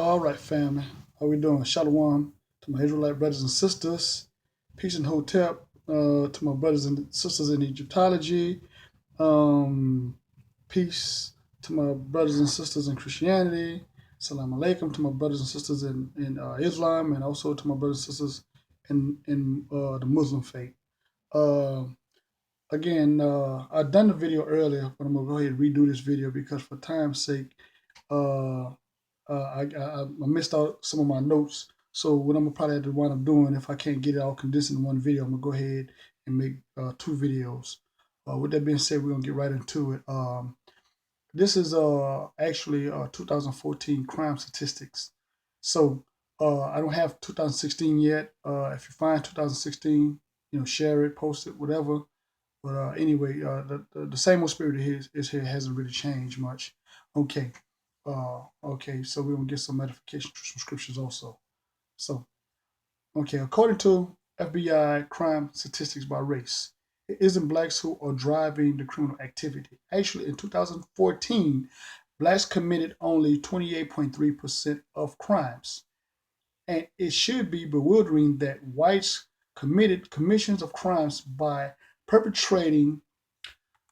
All right, family. How we doing? Shalom to my Israelite brothers and sisters. Peace and hotep to my brothers and sisters in Egyptology. Um, peace to my brothers and sisters in Christianity. Salam alaikum to my brothers and sisters in Islam, and also to my brothers and sisters in the Muslim faith. Uh, I've done the video earlier, but I'm gonna go ahead and redo this video because for time's sake, uh, I missed out some of my notes. So what I'm gonna probably have to wind up doing, if I can't get it all condensed in one video, I'm gonna go ahead and make two videos. With that being said, we're gonna get right into it. This is actually 2014 crime statistics. So I don't have 2016 yet. If you find 2016, share it, post it, whatever. But anyway, the same old spirit is here, hasn't really changed much. Okay. Okay, so we're gonna get some edification through some scriptures also. So, okay, according to FBI crime statistics by race, it isn't blacks who are driving the criminal activity. Actually, in 2014, blacks committed only 28.3% of crimes. And it should be bewildering that whites committed commissions of crimes by perpetrating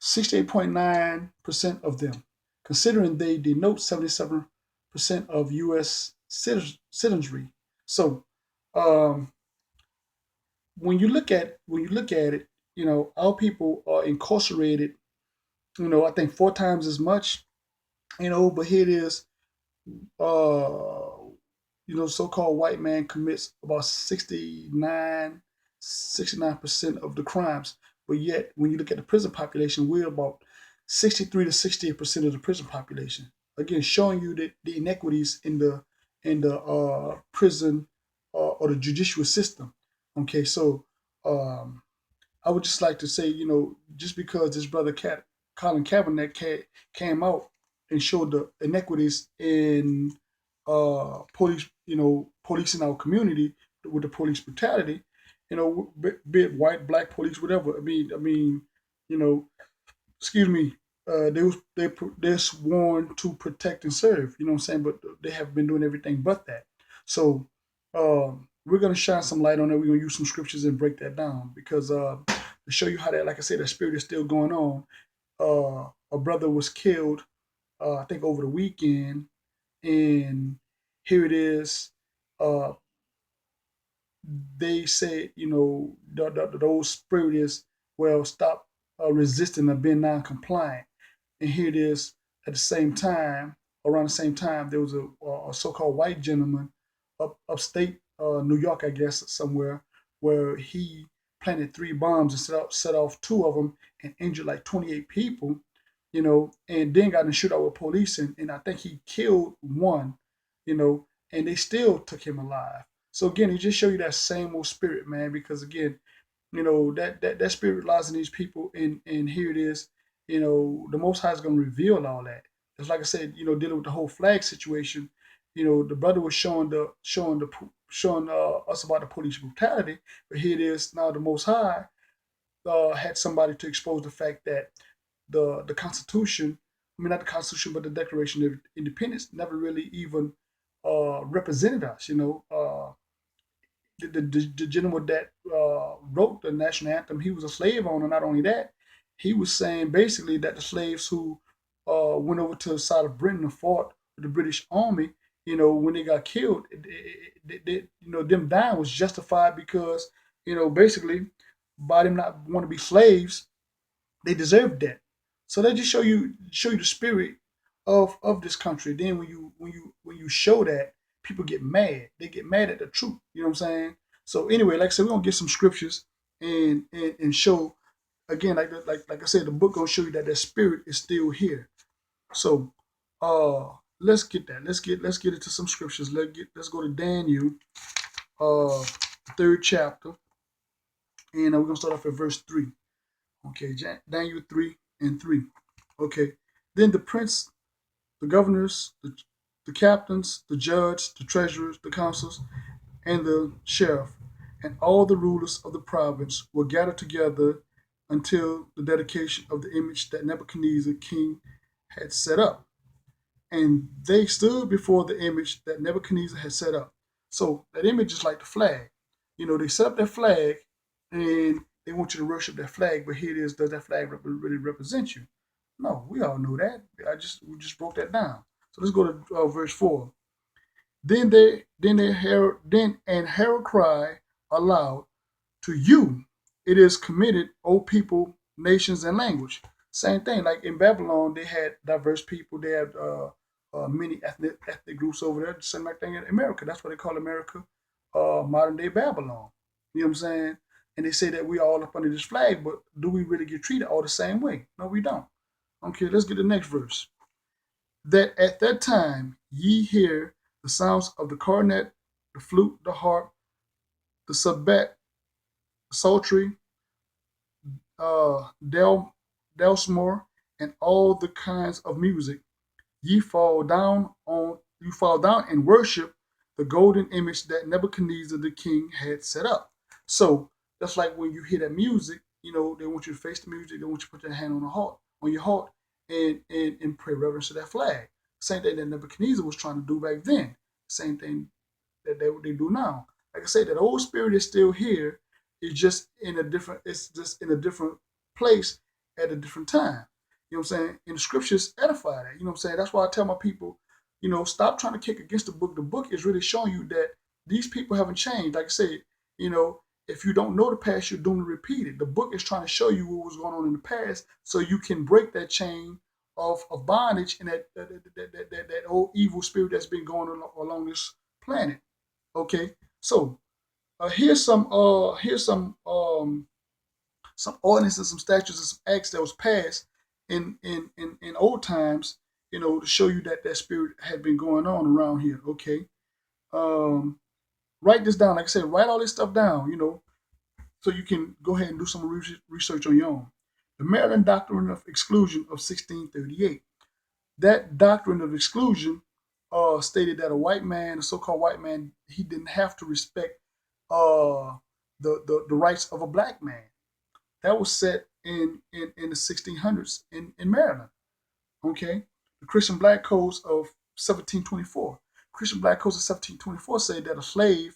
68.9% of them, considering they denote 77% of U.S. citizenry. So, um, when you look at it, our people are incarcerated. I think four times as much. But here it is. So-called white man commits about 69% of the crimes. But yet, when you look at the prison population, we're about 63 to 68% of the prison population. Again, showing you the inequities in the prison or the judicial system. Okay, so I would just like to say, just because this brother Colin Kaepernick came out and showed the inequities in police, policing our community with the police brutality, be it white, black police, whatever. I mean, you know, excuse me, they're sworn to protect and serve. You know what I'm saying? But they have been doing everything but that. So we're gonna shine some light on it. We're gonna use some scriptures and break that down because to show you how that, like I said, that spirit is still going on. A brother was killed, I think over the weekend, and here it is. Uh, they say, the old spirit is, well, stop resisting or being non-compliant. And here it is at the same time, around the same time, there was a so-called white gentleman upstate New York, I guess, somewhere, where he planted three bombs and set off two of them and injured like 28 people, and then got in a shootout with police. And I think he killed one, and they still took him alive. So again, it just show you that same old spirit, man, because again, that spirit lies in these people, and here it is. The Most High is going to reveal all that. It's like I said, dealing with the whole flag situation. The brother was showing us about the police brutality, but here it is now. The Most High had somebody to expose the fact that the Constitution, I mean not the Constitution, but the Declaration of Independence never really even represented us. The gentleman that wrote the national anthem, he was a slave owner. Not only that, he was saying basically that the slaves who went over to the side of Britain and fought with the British Army, when they got killed, them dying was justified because, basically by them not want to be slaves, they deserved that. So they just show you the spirit of this country. Then when you show that, people get mad. They get mad at the truth. You know what I'm saying? So anyway, like I said, we're gonna get some scriptures and show again, like I said, the book gonna show you that that spirit is still here. So let's get that. Let's get into some scriptures. Let's go to Daniel, uh, third chapter, and we're gonna start off at verse 3. Okay, Daniel 3:3. Okay, then the prince, the governors, the captains, the judge, the treasurers, the councils, and the sheriff, and all the rulers of the province were gathered together until the dedication of the image that Nebuchadnezzar king had set up. and they stood before the image that Nebuchadnezzar had set up. So that image is like the flag. They set up that flag, and they want you to worship that flag. But here it is: does that flag really represent you? No, we all know that. We just broke that down. So let's go to verse 4. Then and Herod cried aloud, to you it is committed, O people, nations, and language. Same thing, like in Babylon, they had diverse people. They had many ethnic groups over there. Same like thing in America. That's what they call America, modern day Babylon. You know what I'm saying? And they say that we all up under this flag, but do we really get treated all the same way? No, we don't. Okay, let's get the next verse. That at that time ye hear the sounds of the cornet, the flute, the harp, the sabbat, the psaltery, Del Delsmore, and all the kinds of music. You fall down and worship the golden image that Nebuchadnezzar the king had set up. So that's like when you hear that music, they want you to face the music, they want you to put your hand on your heart, and pray reverence to that flag. Same thing that Nebuchadnezzar was trying to do back then. Same thing that they do now. Like I said, that old spirit is still here. It's just in a different place at a different time. You know what I'm saying? And the scriptures edify that. You know what I'm saying? That's why I tell my people, stop trying to kick against the book. The book is really showing you that these people haven't changed. Like I said, you know, if you don't know the past, you're doomed to repeat it. The book is trying to show you what was going on in the past so you can break that chain of bondage and that old evil spirit that's been going along this planet. Okay, so here's some ordinances, some statutes, and some acts that was passed in old times, to show you that that spirit had been going on around here. Okay, um, write this down. Like I said, write all this stuff down. So you can go ahead and do some research on your own. The Maryland Doctrine of Exclusion of 1638. That doctrine of exclusion stated that a so-called white man, he didn't have to respect uh, the rights of a black man. That was set in the 1600s in Maryland. Okay, the Christian Black Codes of 1724. Christian Black Codes of 1724 say that a slave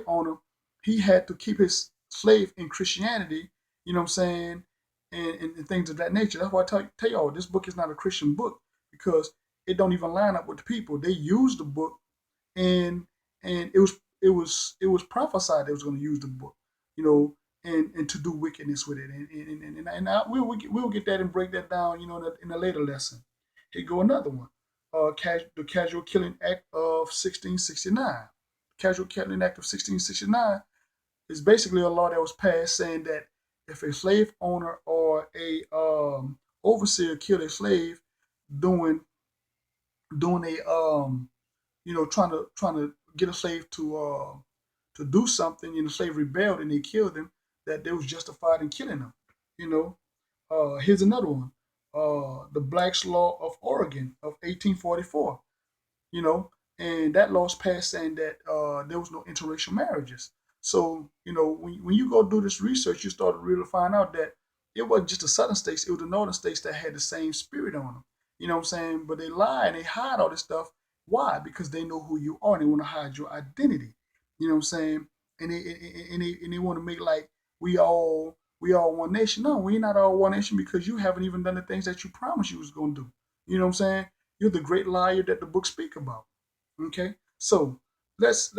owner, he had to keep his slave in Christianity. You know what I'm saying, and things of that nature. That's why I tell y'all this book is not a Christian book because it don't even line up with the people. They use the book and it was prophesied they was going to use the book, you know, and to do wickedness with it, we'll get that and break that down, in a later lesson. Here go another one, the Casual Killing Act of 1669. Casual Killing Act of 1669 is basically a law that was passed saying that if a slave owner or a overseer killed a slave doing a trying to get a slave to do something, and the slave rebelled and they killed him, that they was justified in killing him. You know, here's another one, the Black's Law of Oregon of 1844. You know, and that law was passed saying that there was no interracial marriages. So, when you go do this research, you start to really find out that it wasn't just the southern states, it was the northern states that had the same spirit on them. You know what I'm saying? But they lie and they hide all this stuff. Why? Because they know who you are and they want to hide your identity. You know what I'm saying? And they want to make like we all one nation. No, we not all one nation because you haven't even done the things that you promised you was gonna do. You know what I'm saying? You're the great liar that the book speak about. Okay, so let's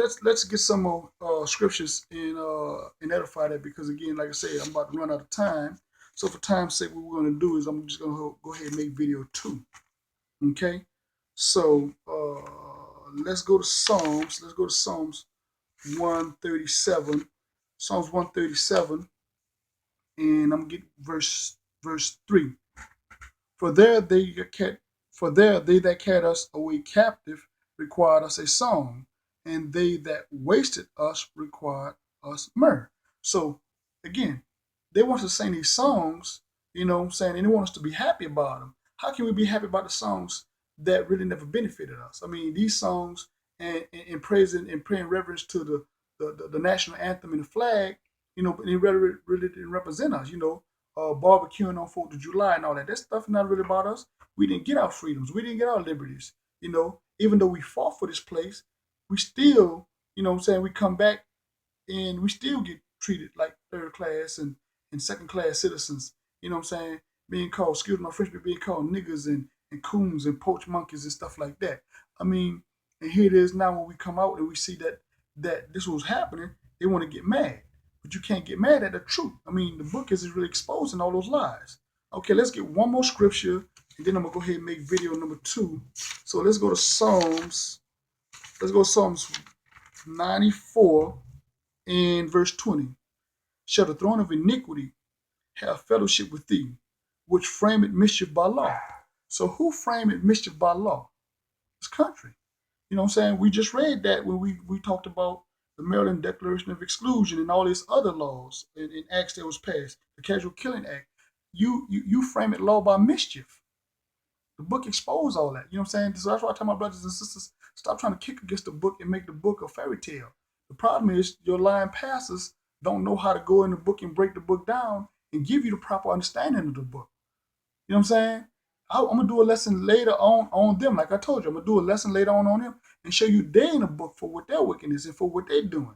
get some more scriptures and edify that, because again, like I said, I'm about to run out of time. So for time's sake, what we're gonna do is I'm just gonna go ahead and make video 2. Okay, so let's go to Psalms. Let's go to Psalms 137. Psalms 137, and I'm gonna get verse 3. For there they for there they that carried us away captive required us a song, and they that wasted us required us myrrh. So again, they want us to sing these songs, what I'm saying, and they want us to be happy about them. How can we be happy about the songs that really never benefited us? I mean, these songs and praising and paying reverence to the national anthem and the flag, and it really didn't represent us. barbecuing on 4th of July and all that. That stuff is not really about us. We didn't get our freedoms. We didn't get our liberties. You know, even though we fought for this place, we still, you know what I'm saying, we come back and we still get treated like third class and second class citizens. You know what I'm saying? Being called, excuse my French, but being called niggas and coons and poach monkeys and stuff like that. I mean, and here it is now when we come out and we see that this was happening, they want to get mad. But you can't get mad at the truth. I mean, the book is really exposing all those lies. Okay, let's get one more scripture, and then I'm gonna go ahead and make video number 2. So let's go to Psalms. Let's go to Psalms 94 in verse 20. Shall the throne of iniquity have fellowship with thee, which frameth mischief by law? So who framed mischief by law? This country. You know what I'm saying? We just read that when we talked about the Maryland Declaration of Exclusion and all these other laws and acts that was passed, the Casual Killing Act. You frame it law by mischief. The book exposed all that. You know what I'm saying? So that's why I tell my brothers and sisters, stop trying to kick against the book and make the book a fairy tale. The problem is your lying pastors don't know how to go in the book and break the book down and give you the proper understanding of the book. You know what I'm saying? I'm gonna do a lesson later on them. Like I told you, I'm gonna do a lesson later on them and show you they in the book for what their wickedness and for what they're doing.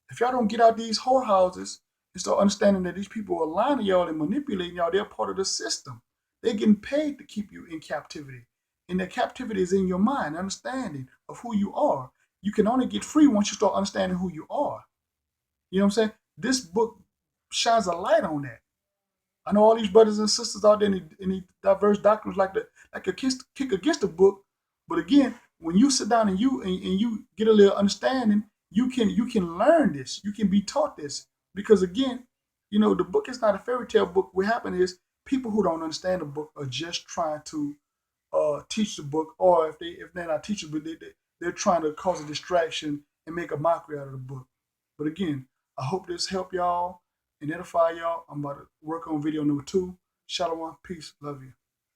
If y'all don't get out these whorehouses and start understanding that these people are lying to y'all and manipulating y'all, they're part of the system. They're getting paid to keep you in captivity. And that captivity is in your mind, understanding of who you are. You can only get free once you start understanding who you are. You know what I'm saying? This book shines a light on that. I know all these brothers and sisters out there in the diverse doctrines like a kick against the book, but again, when you sit down and you get a little understanding, you can learn this. You can be taught this because again, you know the book is not a fairy tale book. What happened is people who don't understand the book are just trying to teach the book, or if they're not teachers, but they're trying to cause a distraction and make a mockery out of the book. But again, I hope this helped y'all and edify y'all. I'm about to work on video number 2. Shalom, peace, love you.